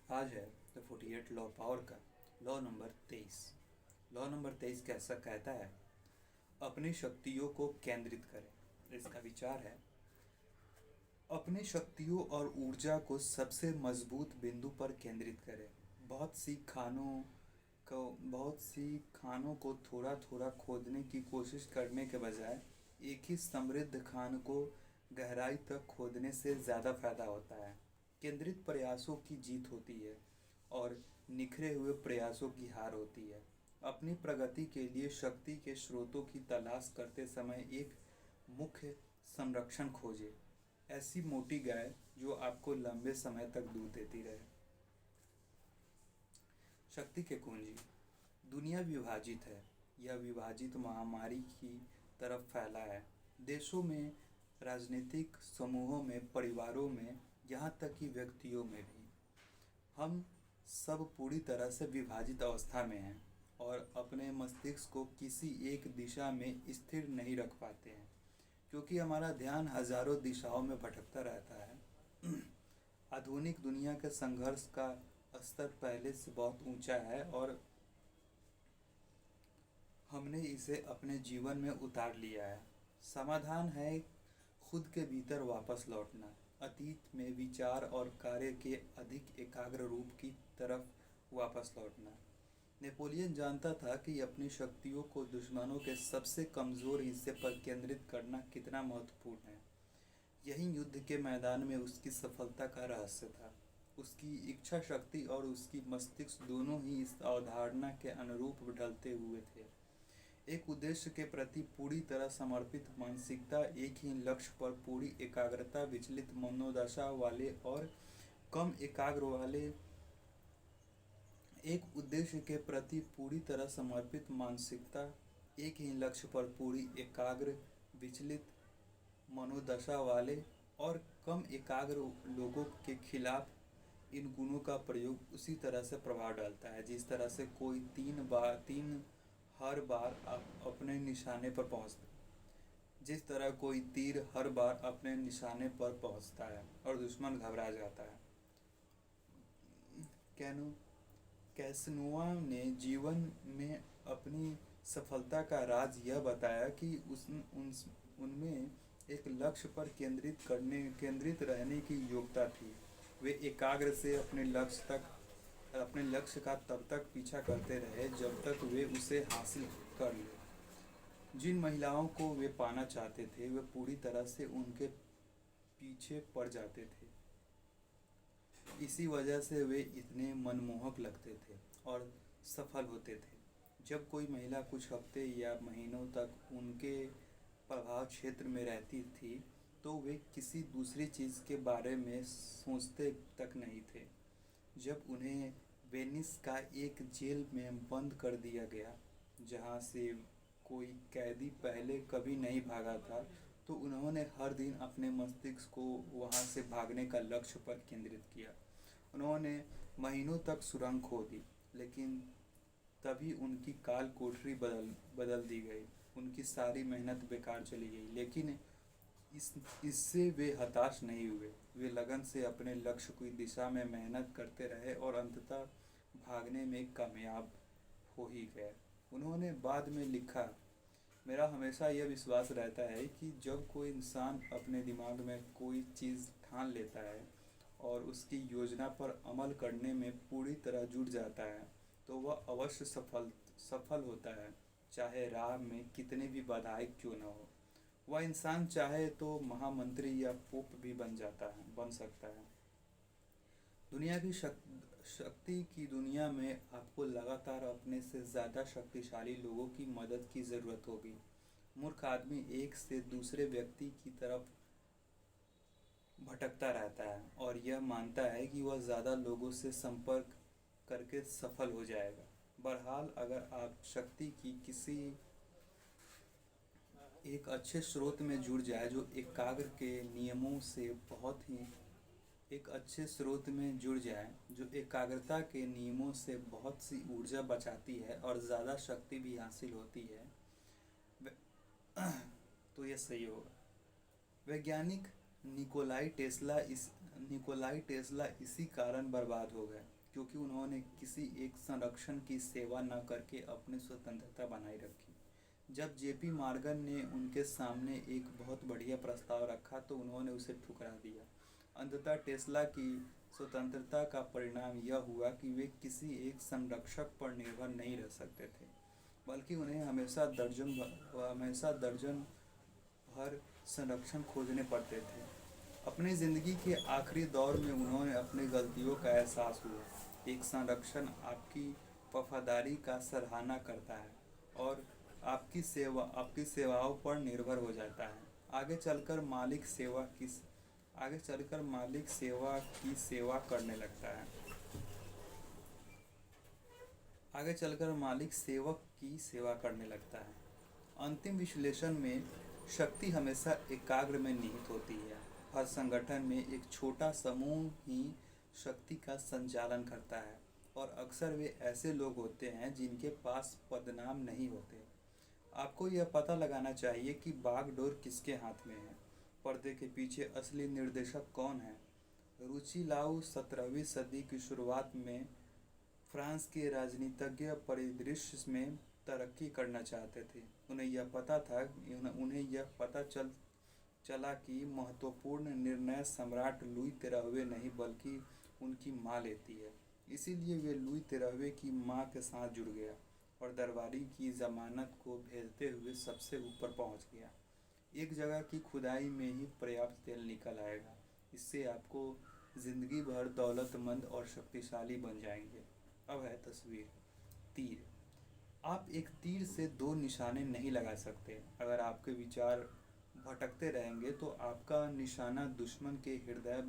आज है the 48 law power का लॉ नंबर 23। लॉ नंबर 23 कैसा कहता है, अपनी शक्तियों को केंद्रित करें। इसका विचार है, अपनी शक्तियों और ऊर्जा को सबसे मजबूत बिंदु पर केंद्रित करें। बहुत सी खानों को थोड़ा थोड़ा खोदने की कोशिश करने के बजाय एक ही समृद्ध खान को गहराई तक खोदने से ज़्यादा फायदा होता है। केंद्रित प्रयासों की जीत होती है और निखरे हुए प्रयासों की हार होती है। अपनी प्रगति के लिए शक्ति के स्रोतों की तलाश करते समय एक मुख्य संरक्षण खोजें। ऐसी मोटी गाय जो आपको लंबे समय तक दूध देती रहे। शक्ति के कुंजी। दुनिया विभाजित है। यह विभाजित महामारी की तरफ फैला है। देशों में, राजनीतिक समूहों में, परिवारों में, यहाँ तक कि व्यक्तियों में भी। हम सब पूरी तरह से विभाजित अवस्था में हैं और अपने मस्तिष्क को किसी एक दिशा में स्थिर नहीं रख पाते हैं, क्योंकि हमारा ध्यान हजारों दिशाओं में भटकता रहता है। आधुनिक दुनिया के संघर्ष का स्तर पहले से बहुत ऊंचा है और हमने इसे अपने जीवन में उतार लिया है। समाधान है खुद के भीतर वापस लौटना, अतीत में विचार और कार्य के अधिक एकाग्र रूप की तरफ वापस लौटना। नेपोलियन जानता था कि अपनी शक्तियों को दुश्मनों के सबसे कमज़ोर हिस्से पर केंद्रित करना कितना महत्वपूर्ण है। यही युद्ध के मैदान में उसकी सफलता का रहस्य था। उसकी इच्छा शक्ति और उसकी मस्तिष्क दोनों ही इस अवधारणा के अनुरूप ढलते हुए थे। एक उद्देश्य के प्रति पूरी तरह समर्पित मानसिकता, एक ही लक्ष्य पर पूरी एकाग्रता, विचलित मनोदशा वाले और कम एकाग्र वाले एक उद्देश्य के प्रति पूरी तरह समर्पित मानसिकता, एक ही लक्ष्य पर पूरी एकाग्र, विचलित मनोदशा वाले और कम एकाग्र लोगों के खिलाफ इन गुणों का प्रयोग उसी तरह से प्रभाव डालता है जिस तरह से कोई हर बार अपने निशाने पर पहुंचता जिस तरह कोई तीर हर बार अपने निशाने पर पहुंचता है और दुश्मन घबरा जाता है। कैनो कैसनोवा ने जीवन में अपनी सफलता का राज यह बताया कि उनमें एक लक्ष्य पर केंद्रित रहने की योग्यता थी। वे एकाग्र से अपने लक्ष्य का तब तक पीछा करते रहे जब तक वे उसे हासिल कर ले। जिन महिलाओं को वे पाना चाहते थे वे पूरी तरह से उनके पीछे पड़ जाते थे। इसी वजह से वे इतने मनमोहक लगते थे और सफल होते थे। जब कोई महिला कुछ हफ्ते या महीनों तक उनके प्रभाव क्षेत्र में रहती थी तो वे किसी दूसरी चीज़ के बारे में सोचते तक नहीं थे। जब उन्हें वेनिस का एक जेल में बंद कर दिया गया जहां से कोई कैदी पहले कभी नहीं भागा था, तो उन्होंने हर दिन अपने मस्तिष्क को वहां से भागने का लक्ष्य पर केंद्रित किया। उन्होंने महीनों तक सुरंग खोदी, लेकिन तभी उनकी काल कोठरी बदल दी गई। उनकी सारी मेहनत बेकार चली गई, लेकिन इससे वे हताश नहीं हुए। वे लगन से अपने लक्ष्य की दिशा में मेहनत करते रहे और अंततः भागने में कामयाब हो ही गए। उन्होंने बाद में लिखा, मेरा हमेशा यह विश्वास रहता है कि जब कोई इंसान अपने दिमाग में कोई चीज़ ठान लेता है और उसकी योजना पर अमल करने में पूरी तरह जुट जाता है तो वह अवश्य सफल होता है, चाहे राह में कितने भी बाधाएं क्यों न हो। वह इंसान चाहे तो महामंत्री या पोप भी बन सकता है। दुनिया की शक्ति की दुनिया में आपको लगातार अपने से ज़्यादा शक्तिशाली लोगों की मदद की ज़रूरत होगी। मूर्ख आदमी एक से दूसरे व्यक्ति की तरफ भटकता रहता है और यह मानता है कि वह ज़्यादा लोगों से संपर्क करके सफल हो जाएगा। बहरहाल, अगर आप शक्ति की किसी एक अच्छे स्रोत में जुड़ जाए जो एकाग्र के नियमों से बहुत ही एक अच्छे स्रोत में जुड़ जाए जो एकाग्रता के नियमों से बहुत सी ऊर्जा बचाती है और ज़्यादा शक्ति भी हासिल होती है, तो यह सही होगा। वैज्ञानिक निकोलाई टेस्ला इसी कारण बर्बाद हो गए क्योंकि उन्होंने किसी एक संरक्षण की सेवा न करके अपनी स्वतंत्रता बनाए रखी। जब जेपी मॉर्गन ने उनके सामने एक बहुत बढ़िया प्रस्ताव रखा तो उन्होंने उसे ठुकरा दिया। अंततः टेस्ला की स्वतंत्रता का परिणाम यह हुआ कि वे किसी एक संरक्षक पर निर्भर नहीं रह सकते थे, बल्कि उन्हें हमेशा दर्जन भर संरक्षण खोजने पड़ते थे। अपनी ज़िंदगी के आखिरी दौर में उन्होंने अपनी गलतियों का एहसास हुआ। एक संरक्षण आपकी वफादारी का सराहना करता है और आपकी सेवाओं पर निर्भर हो जाता है। आगे चलकर मालिक सेवा करने लगता है। आगे चलकर मालिक सेवक की सेवा करने लगता है। अंतिम विश्लेषण में शक्ति हमेशा एकाग्र में निहित होती है। हर संगठन में एक छोटा समूह ही शक्ति का संचालन करता है और अक्सर वे ऐसे लोग होते हैं जिनके पास पदनाम नहीं होते। आपको यह पता लगाना चाहिए कि बागडोर किसके हाथ में है। पर्दे के पीछे असली निर्देशक कौन है। रुचिलाउ 17वीं सदी की शुरुआत में फ्रांस के राजनीतिज्ञ परिदृश्य में तरक्की करना चाहते थे। उन्हें यह पता चला कि महत्वपूर्ण निर्णय सम्राट लुई 13वें नहीं बल्कि उनकी माँ लेती है। इसीलिए वे लुई 13वें की माँ के साथ जुड़ गया और दरबारी की जमानत को भेजते हुए सबसे ऊपर पहुंच गया। एक जगह की खुदाई में ही पर्याप्त तेल निकल आएगा। इससे आपको जिंदगी भर दौलतमंद और शक्तिशाली बन जाएंगे। अब है तस्वीर। तीर। आप एक तीर से दो निशाने नहीं लगा सकते। अगर आपके विचार भटकते रहेंगे तो आपका निशाना दुश्मन के हृदय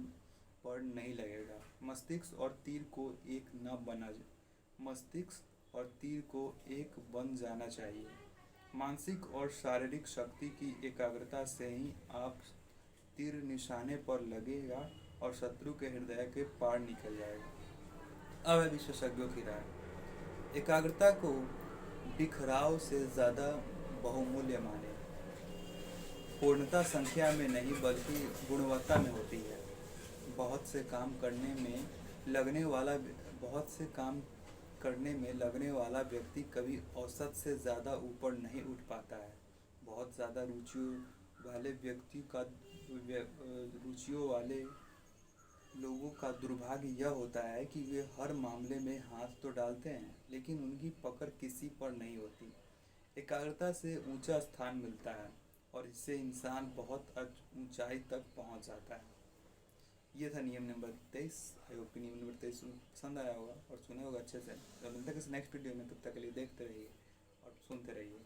पर नहीं लगेगा। मस्तिष्क और तीर को एक बन जाना चाहिए। मानसिक और शारीरिक शक्ति की एकाग्रता से ही आप तीर निशाने पर लगेगा और शत्रु के हृदय के पार निकल जाएगा। अब है विशेषज्ञों की राय। एकाग्रता को बिखराव से ज़्यादा बहुमूल्य माने। पूर्णता संख्या में नहीं बल्कि गुणवत्ता में होती है। बहुत से काम करने में लगने वाला व्यक्ति कभी औसत से ज़्यादा ऊपर नहीं उठ पाता है। बहुत ज़्यादा रुचियों वाले लोगों का दुर्भाग्य यह होता है कि वे हर मामले में हाथ तो डालते हैं लेकिन उनकी पकड़ किसी पर नहीं होती। एकाग्रता से ऊंचा स्थान मिलता है और इससे इंसान बहुत ऊंचाई तक पहुंच जाता है। ये था नियम नंबर 23। आई होप कि नियम नंबर 23 पसंद आया होगा और सुने होगा अच्छे से। तो मिलते हैं किसी नेक्स्ट वीडियो में, तब तक के लिए देखते रहिए और सुनते रहिए।